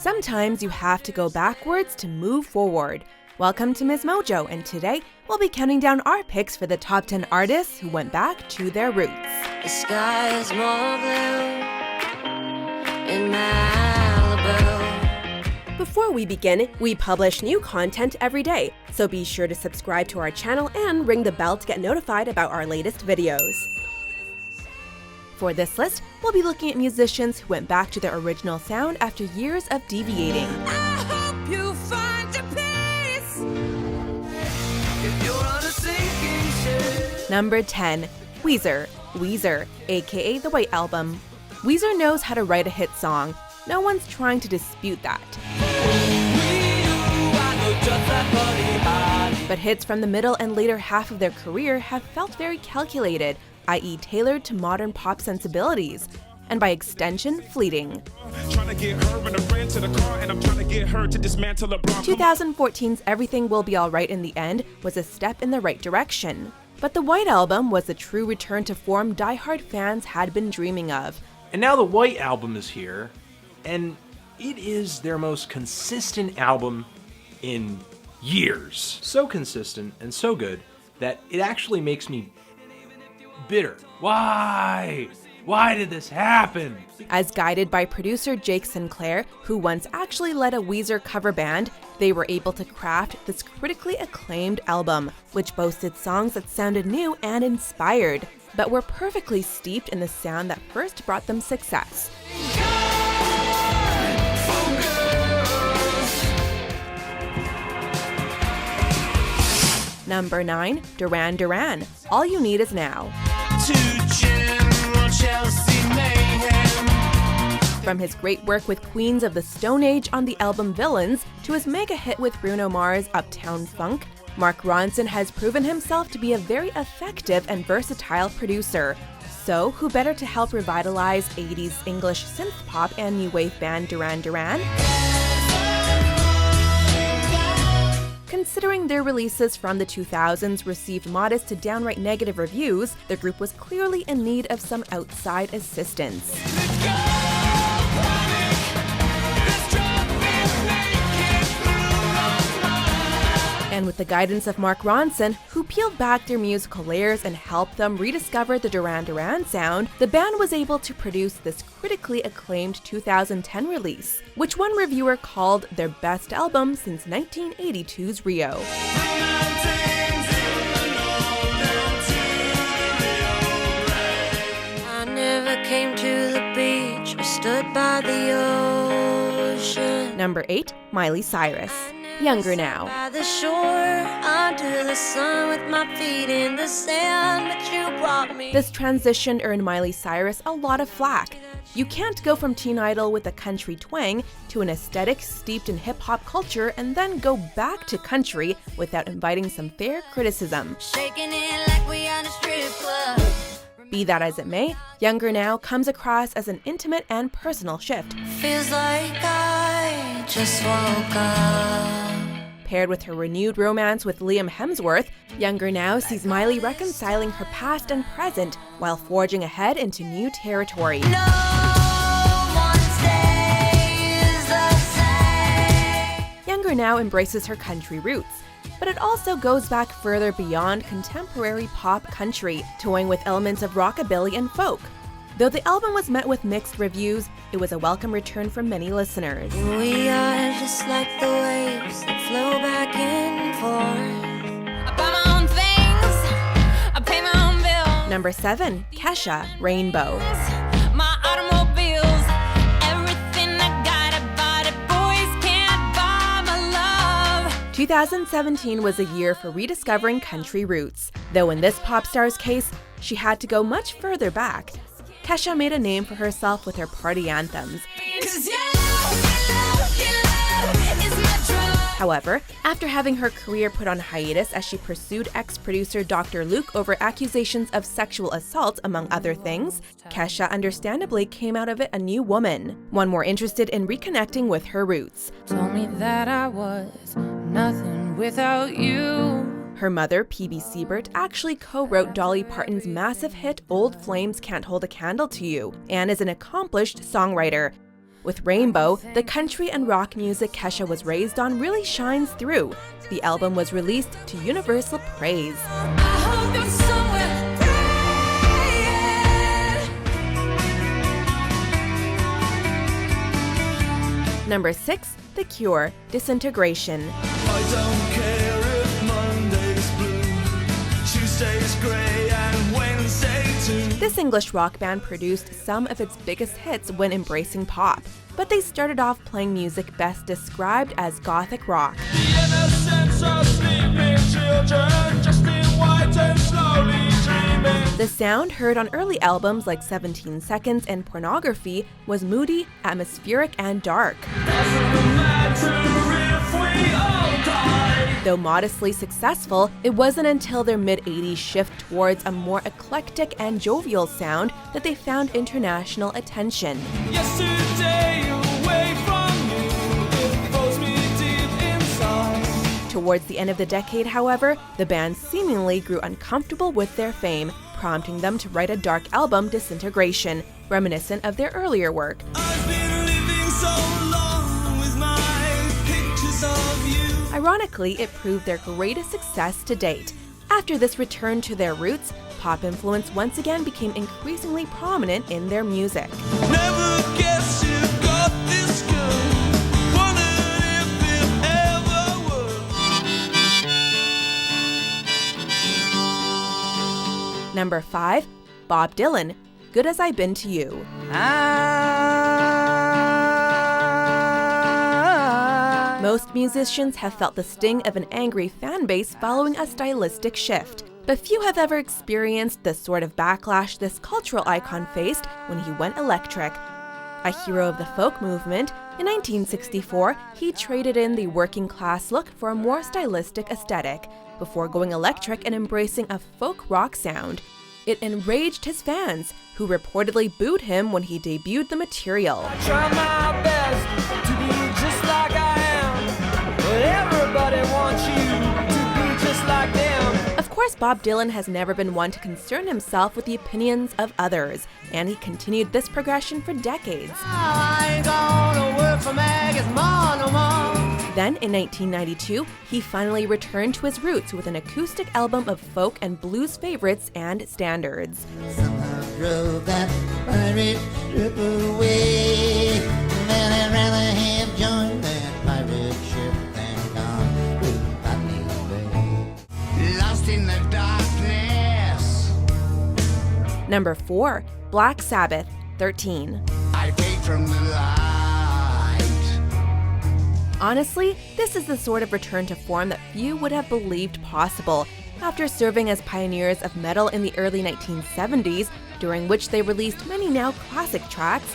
Sometimes you have to go backwards to move forward. Welcome to MsMojo, and today we'll be counting down our picks for the top 10 artists who went back to their roots. The sky is more blue in Malibu. Before we begin, we publish new content every day, so be sure to subscribe to our channel and ring the bell to get notified about our latest videos. For this list, we'll be looking at musicians who went back to their original sound after years of deviating. I hope you find your peace if you're on a sinking ship. Number 10. Weezer, aka The White Album. Weezer knows how to write a hit song. No one's trying to dispute that. But hits from the middle and later half of their career have felt very calculated, i.e. tailored to modern pop sensibilities, and by extension, fleeting. 2014's Everything Will Be Alright in the End was a step in the right direction. But the White Album was the true return to form diehard fans had been dreaming of. And now the White Album is here, and it is their most consistent album in years. So consistent and so good that it actually makes me bitter. Why? Why did this happen? As guided by producer Jake Sinclair, who once actually led a Weezer cover band, they were able to craft this critically acclaimed album, which boasted songs that sounded new and inspired, but were perfectly steeped in the sound that first brought them success. Number 9. Duran Duran, All You Need Is Now. From his great work with Queens of the Stone Age on the album Villains to his mega hit with Bruno Mars' Uptown Funk, Mark Ronson has proven himself to be a very effective and versatile producer. So, who better to help revitalize 80s English synth pop and new wave band Duran Duran? Considering their releases from the 2000s received modest to downright negative reviews, the group was clearly in need of some outside assistance. And with the guidance of Mark Ronson, who peeled back their musical layers and helped them rediscover the Duran Duran sound, the band was able to produce this critically acclaimed 2010 release, which one reviewer called their best album since 1982's Rio. I never came to the beach or stood by the ocean. Number 8. Miley Cyrus, Younger Now. By the shore, under the sun with my feet in the sand, but you brought me. This transition earned Miley Cyrus a lot of flack. You can't go from teen idol with a country twang to an aesthetic steeped in hip-hop culture and then go back to country without inviting some fair criticism. Shaking it like we on a strip club. Be that as it may, Younger Now comes across as an intimate and personal shift. Feels like I just woke up. Paired with her renewed romance with Liam Hemsworth, Younger Now sees Miley reconciling her past and present while forging ahead into new territory. No one stays the same. Younger Now embraces her country roots, but it also goes back further beyond contemporary pop country, toying with elements of rockabilly and folk. Though the album was met with mixed reviews, it was a welcome return from many listeners. We are just like the waves that flow back and forth. I buy my own things, I pay my own bills. Number 7. Kesha, Rainbow. My automobiles, everything I got about it, boys can't buy my love. 2017 was a year for rediscovering country roots, though in this pop star's case, she had to go much further back. Kesha made a name for herself with her party anthems. However, after having her career put on hiatus as she pursued ex-producer Dr. Luke over accusations of sexual assault, among other things, Kesha understandably came out of it a new woman, one more interested in reconnecting with her roots. Told me that I was nothing without you. Her mother, P.B. Siebert, actually co-wrote Dolly Parton's massive hit Old Flames Can't Hold a Candle to You, and is an accomplished songwriter. With Rainbow, the country and rock music Kesha was raised on really shines through. The album was released to universal praise. Number 6, The Cure, Disintegration. I don't care if Monday's blue, Tuesday's grey and Wednesday too. This English rock band produced some of its biggest hits when embracing pop, but they started off playing music best described as gothic rock. The innocence of sleeping children, just in white and slowly dreaming. The sound heard on early albums like 17 Seconds and Pornography was moody, atmospheric, and dark. Doesn't matter if we all die. Though modestly successful, it wasn't until their mid-80s shift towards a more eclectic and jovial sound that they found international attention. Yesterday away from you, it froze me deep inside. Towards the end of the decade, however, the band seemingly grew uncomfortable with their fame, prompting them to write a dark album, Disintegration, reminiscent of their earlier work. I've been living so long with my pictures of you. Ironically, it proved their greatest success to date. After this return to their roots, pop influence once again became increasingly prominent in their music. Never guess you got this good. Wondered if it ever would. Number 5, Bob Dylan, Good As I've Been to You. Most musicians have felt the sting of an angry fan base following a stylistic shift, but few have ever experienced the sort of backlash this cultural icon faced when he went electric. A hero of the folk movement, in 1964, he traded in the working-class look for a more stylistic aesthetic, before going electric and embracing a folk rock sound. It enraged his fans, who reportedly booed him when he debuted the material. I try my best to be just like I am, but everybody wants you to be just like them. Of course, Bob Dylan has never been one to concern himself with the opinions of others, and he continued this progression for decades. I ain't gonna work for Maggie's mom no more. Then, in 1992, he finally returned to his roots with an acoustic album of folk and blues favorites and standards. Somehow drove that pirate ship away. Man, I'd rather have joined that pirate ship than gone to Botany Bay. Lost in the darkness. Number 4, Black Sabbath, 13. I fade from the light. Honestly, this is the sort of return to form that few would have believed possible. After serving as pioneers of metal in the early 1970s, during which they released many now classic tracks,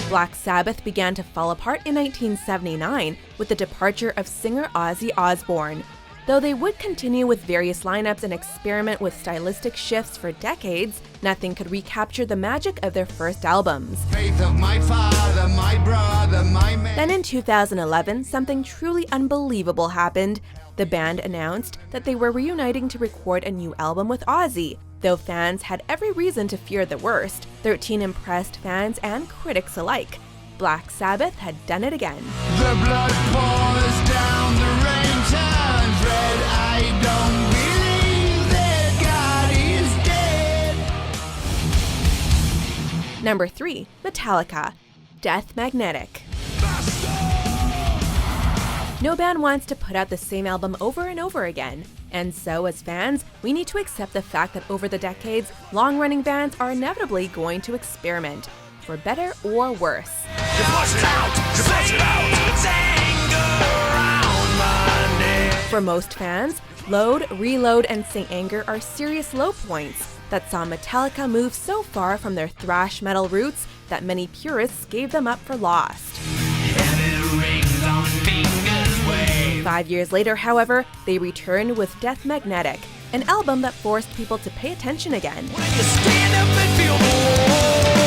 Black Sabbath began to fall apart in 1979 with the departure of singer Ozzy Osbourne. Though they would continue with various lineups and experiment with stylistic shifts for decades, nothing could recapture the magic of their first albums. Faith of my father, my brother, my man. Then in 2011, something truly unbelievable happened. The band announced that they were reuniting to record a new album with Ozzy. Though fans had every reason to fear the worst, 13 impressed fans and critics alike. Black Sabbath had done it again. The blood pours down, the rain turns red. I don't believe that God is dead. Number 3, Metallica, Death Magnetic. No band wants to put out the same album over and over again. And so, as fans, we need to accept the fact that over the decades, long-running bands are inevitably going to experiment, for better or worse. You flush it out, you flush it out. It's anger around my neck. For most fans, Load, Reload, and Saint Anger are serious low points that saw Metallica move so far from their thrash metal roots that many purists gave them up for lost. Heavy rings on fingers wave. 5 years later, however, they returned with Death Magnetic, an album that forced people to pay attention again. When you stand up and feel the warmth.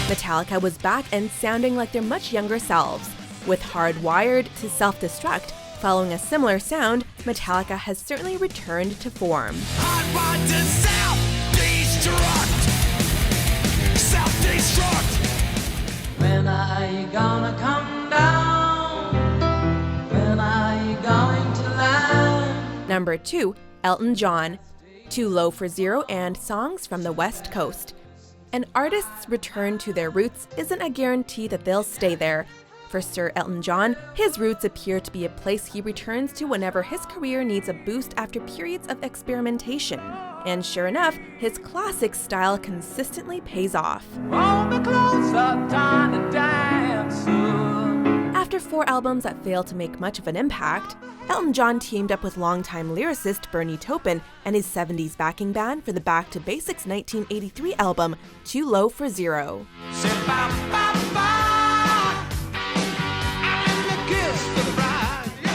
Metallica was back and sounding like their much younger selves. With Hardwired to Self-Destruct, Following a similar sound, Metallica has certainly returned to form. When are you gonna come down? When are you going to land? Number 2, Elton John, Too Low for Zero and Songs from the West Coast. An artist's return to their roots isn't a guarantee that they'll stay there. For Sir Elton John, his roots appear to be a place he returns to whenever his career needs a boost after periods of experimentation. And sure enough, his classic style consistently pays off. After 4 albums that failed to make much of an impact, Elton John teamed up with longtime lyricist Bernie Taupin and his 70s backing band for the Back to Basics 1983 album, Too Low for Zero.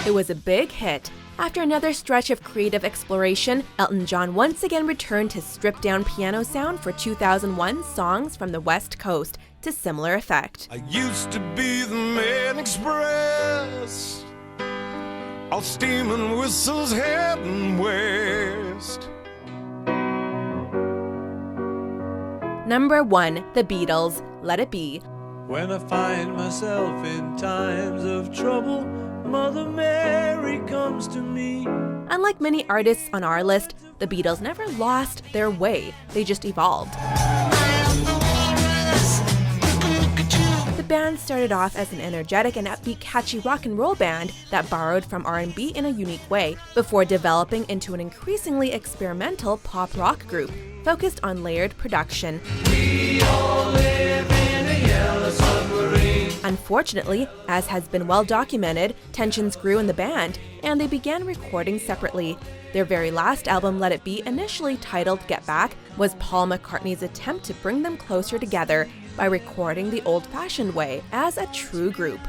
It was a big hit. After another stretch of creative exploration, Elton John once again returned his stripped-down piano sound for 2001's Songs from the West Coast, to similar effect. I used to be the man express, all steam and whistles heading west. Number 1, The Beatles, Let It Be. When I find myself in times of trouble, Mother Mary comes to me. Unlike many artists on our list, the Beatles never lost their way, they just evolved. The band started off as an energetic and upbeat, catchy rock and roll band that borrowed from R&B in a unique way, before developing into an increasingly experimental pop rock group focused on layered production. We all live in a yellow submarine. Unfortunately, as has been well documented, tensions grew in the band, and they began recording separately. Their very last album, Let It Be, initially titled Get Back, was Paul McCartney's attempt to bring them closer together by recording the old-fashioned way, as a true group.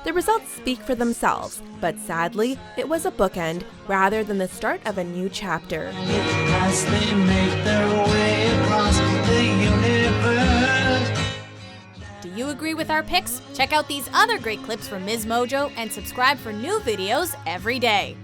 The results speak for themselves, but sadly, it was a bookend rather than the start of a new chapter. As they make their way across the universe. Do you agree with our picks? Check out these other great clips from MsMojo and subscribe for new videos every day.